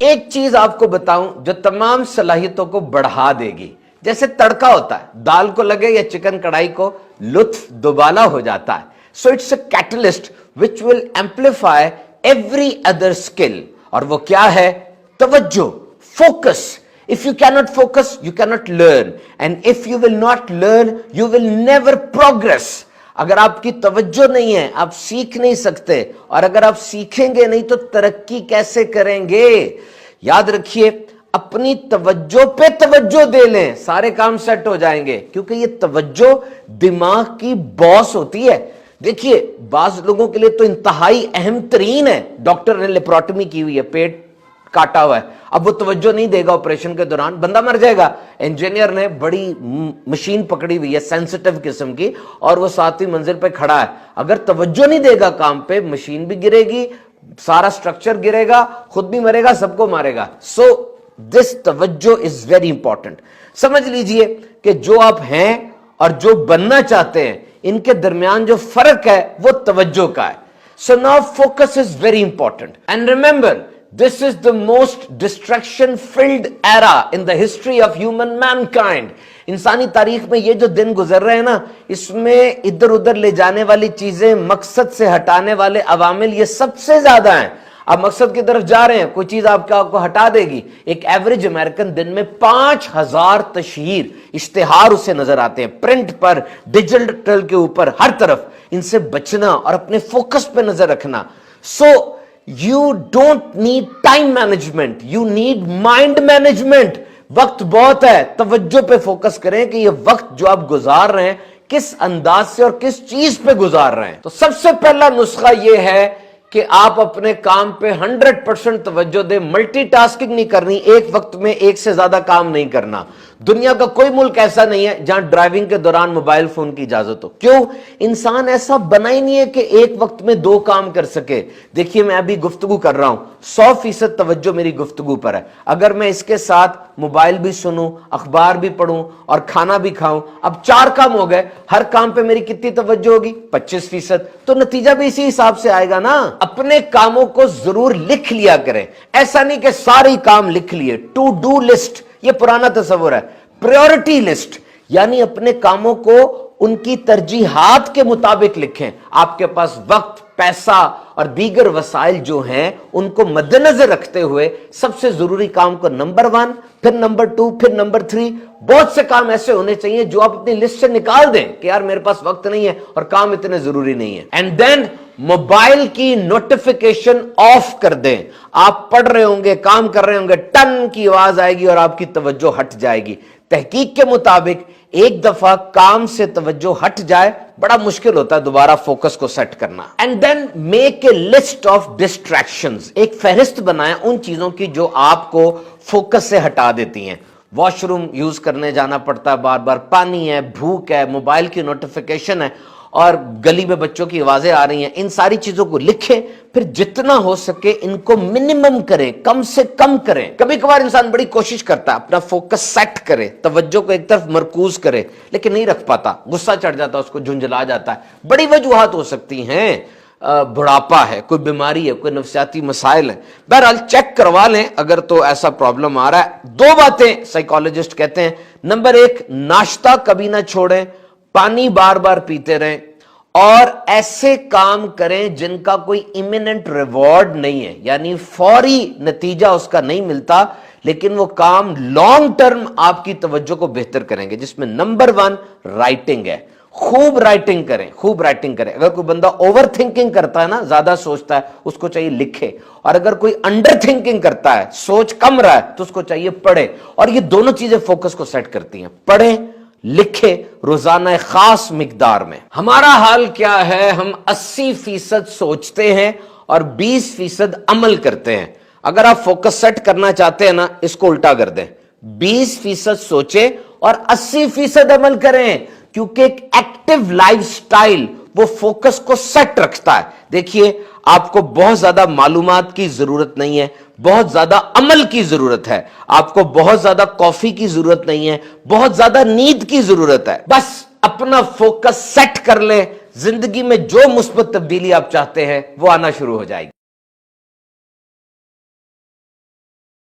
ایک چیز آپ کو بتاؤں جو تمام صلاحیتوں کو بڑھا دے گی. جیسے تڑکا ہوتا ہے, دال کو لگے یا چکن کڑھائی کو, لطف دوبالا ہو جاتا ہے. So it's a catalyst which will amplify every other skill. اور وہ کیا ہے؟ توجہ, focus. If you cannot focus, you cannot learn. And if you will not learn, you will never progress. اگر آپ کی توجہ نہیں ہے آپ سیکھ نہیں سکتے, اور اگر آپ سیکھیں گے نہیں تو ترقی کیسے کریں گے؟ یاد رکھیے, اپنی توجہ پہ توجہ دے لیں, سارے کام سیٹ ہو جائیں گے. کیونکہ یہ توجہ دماغ کی باس ہوتی ہے. دیکھیے بعض لوگوں کے لیے تو انتہائی اہم ترین ہے. ڈاکٹر نے لیپروٹمی کی ہوئی ہے, پیٹ کاٹا ہوا ہے, اب وہ توجہ نہیں دے گا آپریشن کے دوران, بندہ مر جائے گا. انجینئر نے بڑی مشین پکڑی ہوئی ہے سینسٹیو قسم کی, اور وہ 7ویں منزل پہ کھڑا ہے, اگر توجہ نہیں دے گا کام پہ, مشین بھی گرے گی, سارا سٹرکچر گرے گا, خود بھی مرے گا, سب کو مارے گا. سو دس توجہ از ویری امپورٹنٹ. سمجھ لیجئے کہ جو آپ ہیں اور جو بننا چاہتے ہیں ان کے درمیان جو فرق ہے وہ توجہ کا ہے. So now focus is very important. And remember, this is the most distraction filled era in the history of human mankind. انسانی تاریخ میں یہ جو دن گزر رہے ہیں نا, اس میں ادھر ادھر لے جانے والی چیزیں, مقصد سے ہٹانے والے عوامل یہ سب سے زیادہ ہیں. آپ مقصد کی طرف جا رہے ہیں, کوئی چیز آپ کو ہٹا دے گی. ایک ایوریج امریکن دن میں 5000 تشہیر اشتہار اسے نظر آتے ہیں, پرنٹ پر, ڈیجیٹل کے اوپر, ہر طرف. ان سے بچنا اور اپنے فوکس پہ نظر رکھنا. سو You don't need time management, you need mind management. وقت بہت ہے, توجہ پہ فوکس کریں کہ یہ وقت جو آپ گزار رہے ہیں کس انداز سے اور کس چیز پہ گزار رہے ہیں. تو سب سے پہلا نسخہ یہ ہے کہ آپ اپنے کام پہ 100% توجہ دیں. ملٹی ٹاسکنگ نہیں کرنی, ایک وقت میں ایک سے زیادہ کام نہیں کرنا. دنیا کا کوئی ملک ایسا نہیں ہے جہاں ڈرائیونگ کے دوران موبائل فون کی اجازت ہو. کیوں؟ انسان ایسا بنا ہی نہیں ہے کہ ایک وقت میں 2 کام کر سکے. دیکھیے میں ابھی گفتگو کر رہا ہوں, 100% توجہ میری گفتگو پر ہے. اگر میں اس کے ساتھ موبائل بھی سنوں, اخبار بھی پڑھوں اور کھانا بھی کھاؤں, اب 4 کام ہو گئے. ہر کام پہ میری کتنی توجہ ہوگی؟ 25%. تو نتیجہ بھی اسی حساب سے آئے گا نا. اپنے کاموں کو ضرور لکھ لیا کریں. ایسا نہیں کہ سارے کام لکھ لیے. ٹو ڈو لسٹ یہ پرانا تصور ہے. پریورٹی لسٹ یعنی اپنے کاموں کو ان کی ترجیحات کے مطابق لکھیں. آپ کے پاس وقت, پیسہ اور دیگر وسائل جو ہیں ان کو مد نظر رکھتے ہوئے سب سے ضروری کام کو نمبر 1, پھر نمبر 2, پھر نمبر 3. بہت سے کام ایسے ہونے چاہیے جو آپ اپنی لسٹ سے نکال دیں کہ یار میرے پاس وقت نہیں ہے اور کام اتنے ضروری نہیں ہے. اینڈ دین موبائل کی نوٹیفیکیشن آف کر دیں. آپ پڑھ رہے ہوں گے, کام کر رہے ہوں گے, ٹن کی آواز آئے گی اور آپ کی توجہ ہٹ جائے گی. تحقیق کے مطابق ایک دفعہ کام سے توجہ ہٹ جائے بڑا مشکل ہوتا ہے دوبارہ فوکس کو سیٹ کرنا. And then make a list of distractions. ایک فہرست بنائیں ان چیزوں کی جو آپ کو فوکس سے ہٹا دیتی ہیں. واش روم یوز کرنے جانا پڑتا ہے بار بار, پانی ہے, بھوک ہے, موبائل کی نوٹیفیکیشن ہے, اور گلی میں بچوں کی آوازیں آ رہی ہیں. ان ساری چیزوں کو لکھیں, پھر جتنا ہو سکے ان کو منیمم کریں, کم سے کم کریں. کبھی کبھار انسان بڑی کوشش کرتا ہے اپنا فوکس سیٹ کرے, توجہ کو ایک طرف مرکوز کرے, لیکن نہیں رکھ پاتا, غصہ چڑھ جاتا ہے, اس کو جھنجھلا جاتا ہے. بڑی وجوہات ہو سکتی ہیں, بڑھاپا ہے, کوئی بیماری ہے, کوئی نفسیاتی مسائل ہیں. بہرحال چیک کروا لیں اگر تو ایسا پرابلم آ رہا ہے. 2 باتیں سائیکالوجسٹ کہتے ہیں. نمبر 1, ناشتہ کبھی نہ چھوڑیں, پانی بار بار پیتے رہیں, اور ایسے کام کریں جن کا کوئی امییننٹ ریوارڈ نہیں ہے, یعنی فوری نتیجہ اس کا نہیں ملتا, لیکن وہ کام لانگ ٹرم آپ کی توجہ کو بہتر کریں گے. جس میں نمبر 1 رائٹنگ ہے. خوب رائٹنگ کریں, خوب رائٹنگ کریں. اگر کوئی بندہ اوور تھنکنگ کرتا ہے نا, زیادہ سوچتا ہے, اس کو چاہیے لکھے. اور اگر کوئی انڈر تھنکنگ کرتا ہے, سوچ کم رہا ہے, تو اس کو چاہیے پڑھے. اور یہ دونوں چیزیں فوکس کو سیٹ کرتی ہیں. پڑھیں, لکھے روزانہ خاص مقدار میں. ہمارا حال کیا ہے؟ ہم 80% سوچتے ہیں اور 20% عمل کرتے ہیں. اگر آپ فوکس سیٹ کرنا چاہتے ہیں نا, اس کو الٹا کر دیں, 20% سوچیں اور 80% عمل کریں. کیونکہ ایک ایکٹیو لائف سٹائل وہ فوکس کو سیٹ رکھتا ہے. دیکھیے آپ کو بہت زیادہ معلومات کی ضرورت نہیں ہے, بہت زیادہ عمل کی ضرورت ہے. آپ کو بہت زیادہ کافی کی ضرورت نہیں ہے, بہت زیادہ نیند کی ضرورت ہے. بس اپنا فوکس سیٹ کر لیں, زندگی میں جو مثبت تبدیلی آپ چاہتے ہیں وہ آنا شروع ہو جائے گی.